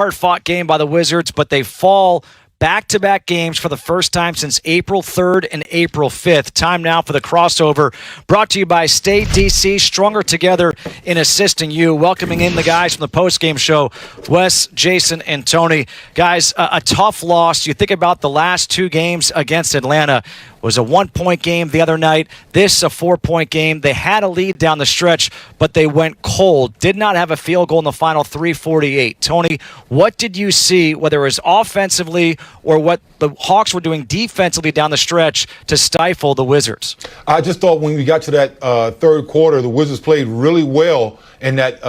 hard-fought game by the Wizards, but they fall back-to-back games for the first time since April 3rd and April 5th. Time now for the crossover, brought to you by Stay DC, stronger together in assisting you. Welcoming in the guys from the post-game show, Wes, Jason, and Tony. Guys, a tough loss. You think about the last two games against Atlanta. Was a 1-point game the other night. This a 4-point game. They had a lead down the stretch, but they went cold. Did not have a field goal in the final 3:48. Tony, what did you see, whether it was offensively or what the Hawks were doing defensively down the stretch to stifle the Wizards? I just thought when we got to that third quarter, the Wizards played really well in that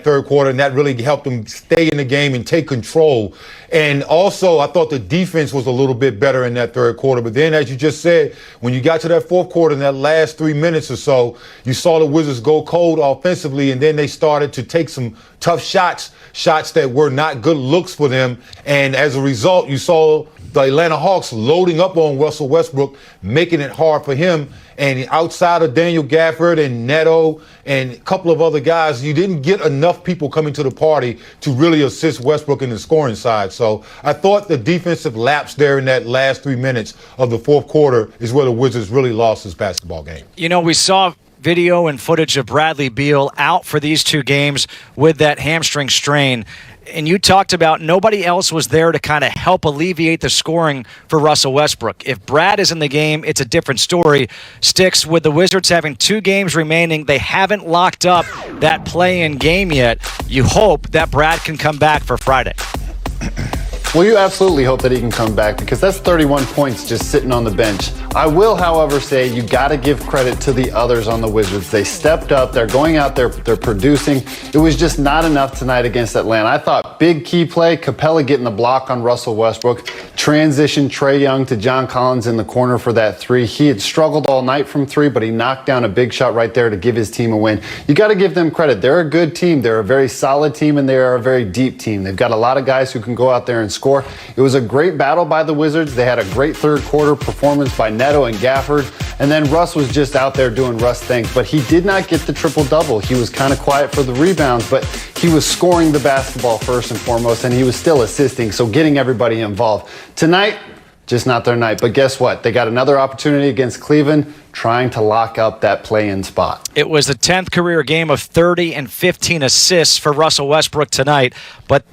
third quarter, and that really helped them stay in the game and take control. And also, I thought the defense was a little bit better in that third quarter. But then, as you just said, when you got to that fourth quarter, in that last 3 minutes or so, you saw the Wizards go cold offensively, and then they started to take some tough shots that were not good looks for them. And as a result, you saw the Atlanta Hawks loading up on Russell Westbrook, making it hard for him. And outside of Daniel Gafford and Neto and a couple of other guys, you didn't get enough people coming to the party to really assist Westbrook in the scoring side. So I thought the defensive lapse there in that last 3 minutes of the fourth quarter is where the Wizards really lost this basketball game. You know, we saw video and footage of Bradley Beal out for these two games with that hamstring strain. And you talked about nobody else was there to kind of help alleviate the scoring for Russell Westbrook. If Brad is in the game, it's a different story. Sticks, with the Wizards having 2 games remaining, they haven't locked up that play-in game yet. You hope that Brad can come back for Friday. Well, you absolutely hope that he can come back, because that's 31 points just sitting on the bench. I will, however, say you got to give credit to the others on the Wizards. They stepped up. They're going out there. They're producing. It was just not enough tonight against Atlanta. I thought big key play, Capella getting the block on Russell Westbrook, transition Trae Young to John Collins in the corner for that 3. He had struggled all night from 3, but he knocked down a big shot right there to give his team a win. You got to give them credit. They're a good team. They're a very solid team, and they are a very deep team. They've got a lot of guys who can go out there and score. It was a great battle by the Wizards. They had a great third quarter performance by Neto and Gafford. And then Russ was just out there doing Russ things. But he did not get the triple-double. He was kind of quiet for the rebounds, but he was scoring the basketball first and foremost, and he was still assisting, so getting everybody involved. Tonight, just not their night. But guess what? They got another opportunity against Cleveland, trying to lock up that play-in spot. It was the 10th career game of 30 and 15 assists for Russell Westbrook tonight, but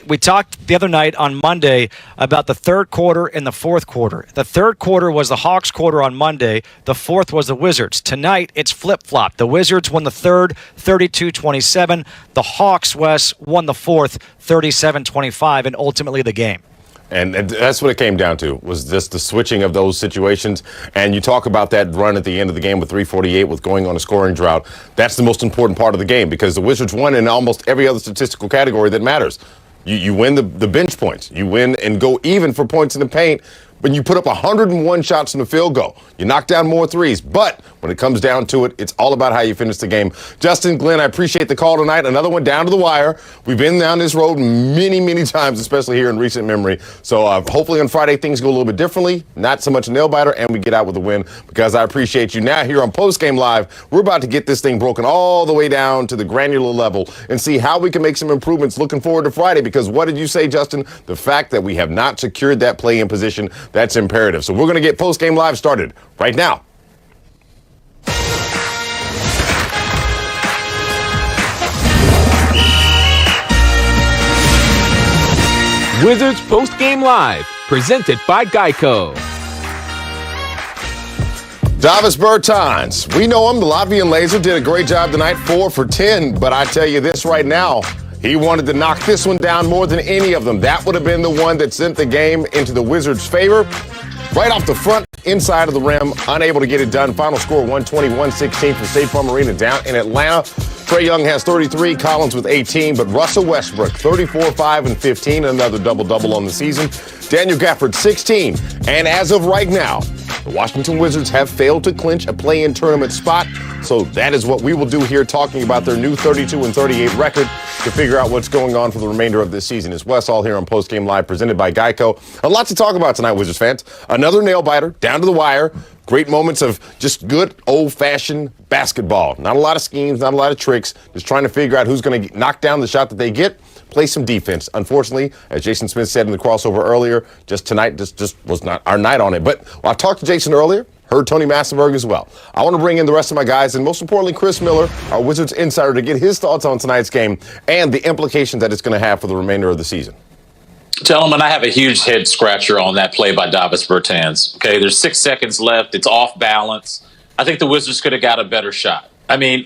we talked the other night on Monday about the third quarter and the fourth quarter. The third quarter was the Hawks quarter on Monday. The fourth was the Wizards. Tonight, it's flip-flop. The Wizards won the third, 32-27. The Hawks, Wes, won the fourth, 37-25, and ultimately the game. And that's what it came down to, was just the switching of those situations. And you talk about that run at the end of the game with 3:48 with going on a scoring drought. That's the most important part of the game, because the Wizards won in almost every other statistical category that matters. You win the bench points. You win and go even for points in the paint. But you put up 101 shots in the field goal. You knock down more threes. But when it comes down to it, it's all about how you finish the game. Justin, Glenn, I appreciate the call tonight. Another one down to the wire. We've been down this road many, many times, especially here in recent memory. So hopefully on Friday things go a little bit differently. Not so much a nail biter, and we get out with a win, because I appreciate you. Now here on Post Game Live, we're about to get this thing broken all the way down to the granular level and see how we can make some improvements. Looking forward to Friday, because what did you say, Justin? The fact that we have not secured that play-in position, that's imperative. So we're going to get Post Game Live started right now. Wizards Post Game Live, presented by Geico. Davis Bertans, we know him. The Latvian Laser did a great job tonight, 4 for 10. But I tell you this right now, he wanted to knock this one down more than any of them. That would have been the one that sent the game into the Wizards' favor. Right off the front, inside of the rim, unable to get it done. Final score 120-116 for State Farm Arena down in Atlanta. Trae Young has 33, Collins with 18, but Russell Westbrook, 34, 5, and 15, another double-double on the season. Daniel Gafford, 16. And as of right now, the Washington Wizards have failed to clinch a play-in tournament spot. So that is what we will do here, talking about their new 32-38 record to figure out what's going on for the remainder of this season. It's Wes all here on Post Game Live, presented by Geico. A lot to talk about tonight, Wizards fans. Another nail-biter, down to the wire. Great moments of just good old-fashioned basketball. Not a lot of schemes, not a lot of tricks. Just trying to figure out who's going to knock down the shot that they get. play some defense. Unfortunately, as Jason Smith said in the crossover earlier, just tonight just was not our night on it. But I talked to Jason earlier, heard Tony Massenberg as well. I want to bring in the rest of my guys, and most importantly, Chris Miller, our Wizards insider, to get his thoughts on tonight's game and the implications that it's going to have for the remainder of the season. Gentlemen, I have a huge head scratcher on that play by Davis Bertans. Okay, there's 6 seconds left. It's off balance. I think the Wizards could have got a better shot. I mean,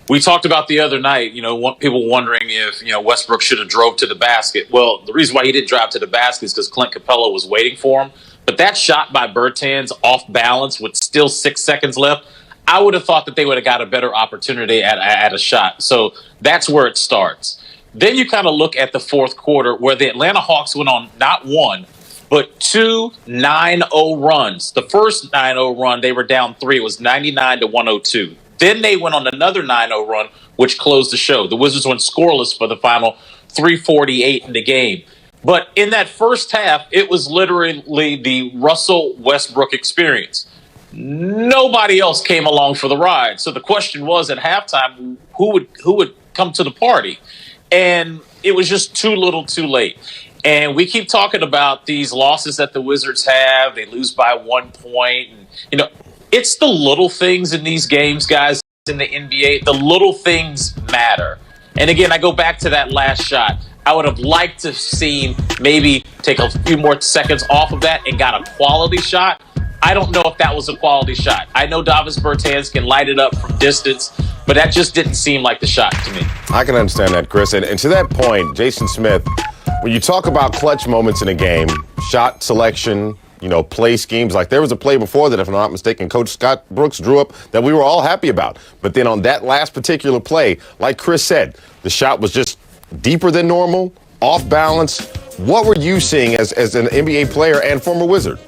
we talked about the other night, people wondering if, Westbrook should have drove to the basket. Well, the reason why he didn't drive to the basket is because Clint Capella was waiting for him. But that shot by Bertans off balance with still 6 seconds left, I would have thought that they would have got a better opportunity at a shot. So that's where it starts. Then you kind of look at the fourth quarter where the Atlanta Hawks went on not one, but 2 9-0 runs. The first 9-0 run, they were down 3. It was 99-102. Then they went on another 9-0 run, which closed the show. The Wizards went scoreless for the final 3:48 in the game. But in that first half, it was literally the Russell Westbrook experience. Nobody else came along for the ride. So the question was at halftime, who would come to the party? And it was just too little too late. And we keep talking about these losses that the Wizards have. They lose by 1 point. And, it's the little things in these games, guys, in the NBA. The little things matter. And again, I go back to that last shot. I would have liked to have seen maybe take a few more seconds off of that and got a quality shot. I don't know if that was a quality shot. I know Davis Bertans can light it up from distance, but that just didn't seem like the shot to me. I can understand that, Chris. And to that point, Jason Smith, when you talk about clutch moments in a game, shot selection, play schemes, like there was a play before that, if I'm not mistaken, Coach Scott Brooks drew up that we were all happy about. But then on that last particular play, like Chris said, the shot was just deeper than normal, off balance. What were you seeing as an NBA player and former Wizard?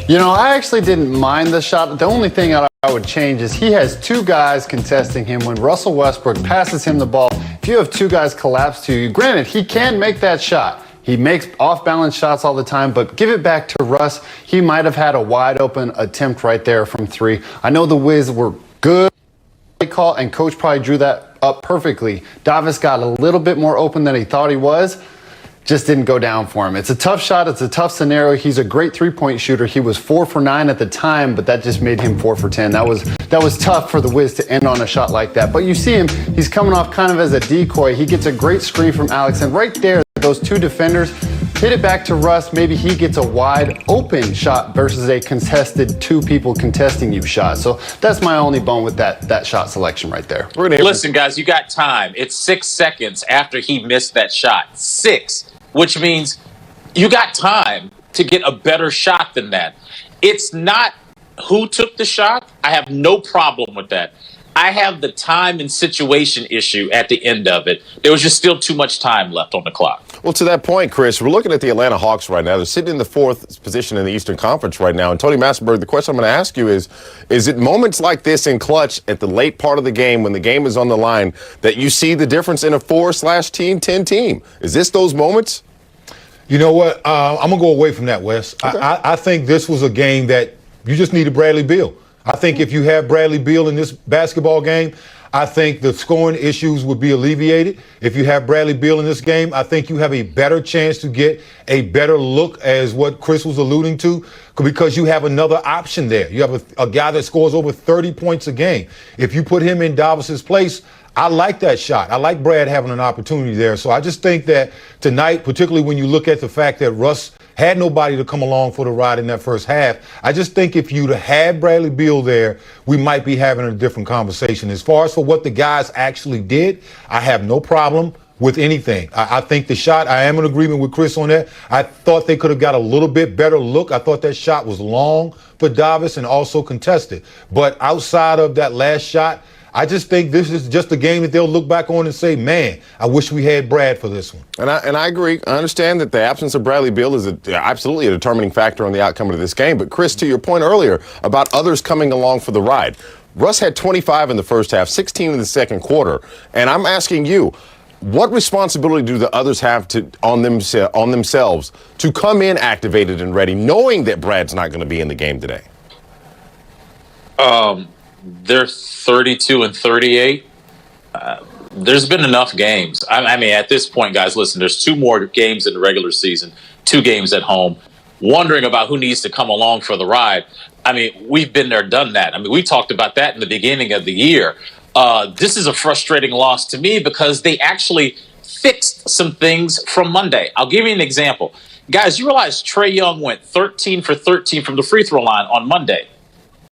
I actually didn't mind the shot. The only thing I would change is he has 2 guys contesting him. When Russell Westbrook passes him the ball, if you have 2 guys collapse to you, granted, he can make that shot. He makes off-balance shots all the time, but give it back to Russ. He might have had a wide-open attempt right there from 3. I know the Wiz were good call, and Coach probably drew that up perfectly. Davis got a little bit more open than he thought he was. Just didn't go down for him. It's a tough shot. It's a tough scenario. He's a great three-point shooter. He was 4 for 9 at the time, but that just made him 4 for 10. That was tough for the Wiz to end on a shot like that. But you see him, he's coming off kind of as a decoy. He gets a great screen from Alex, and right there, those 2 defenders hit it back to Russ. Maybe he gets a wide open shot versus a contested 2 people contesting you shot. So that's my only bone with that shot selection right there. Listen, guys, you got time. It's 6 seconds after he missed that shot. 6, which means you got time to get a better shot than that. It's not who took the shot. I have no problem with that. I have the time and situation issue at the end of it. There was just still too much time left on the clock. Well, to that point, Chris, we're looking at the Atlanta Hawks right now. They're sitting in the 4th position in the Eastern Conference right now. And Tony Massenberg, the question I'm going to ask you is it moments like this in clutch at the late part of the game when the game is on the line that you see the difference in a 4/10 team? Is this those moments? You know what? I'm going to go away from that, Wes. Okay. I think this was a game that you just needed Bradley Beal. I think if you have Bradley Beal in this basketball game, I think the scoring issues would be alleviated. If you have Bradley Beal in this game, I think you have a better chance to get a better look, as what Chris was alluding to, because you have another option there. You have a guy that scores over 30 points a game. If you put him in Davis's place, I like that shot. I like Brad having an opportunity there. So I just think that tonight, particularly when you look at the fact that Russ had nobody to come along for the ride in that first half, I just think if you'd had Bradley Beal there, we might be having a different conversation. As far as for what the guys actually did, I have no problem with anything. I think the shot, I am in agreement with Chris on that. I thought they could have got a little bit better look. I thought that shot was long for Davis and also contested. But outside of that last shot, I just think this is just a game that they'll look back on and say, man, I wish we had Brad for this one. And I agree. I understand that the absence of Bradley Beal is absolutely a determining factor on the outcome of this game. But, Chris, to your point earlier about others coming along for the ride, Russ had 25 in the first half, 16 in the second quarter. And I'm asking you, what responsibility do the others have on themselves to come in activated and ready, knowing that Brad's not going to be in the game today? They're 32 and 38. There's been enough games. I mean, at this point, guys, listen, there's 2 more games in the regular season, 2 games at home. Wondering about who needs to come along for the ride. I mean, we've been there, done that. I mean, we talked about that in the beginning of the year. This is a frustrating loss to me because they actually fixed some things from Monday. I'll give you an example. Guys, you realize Trae Young went 13 for 13 from the free throw line on Monday.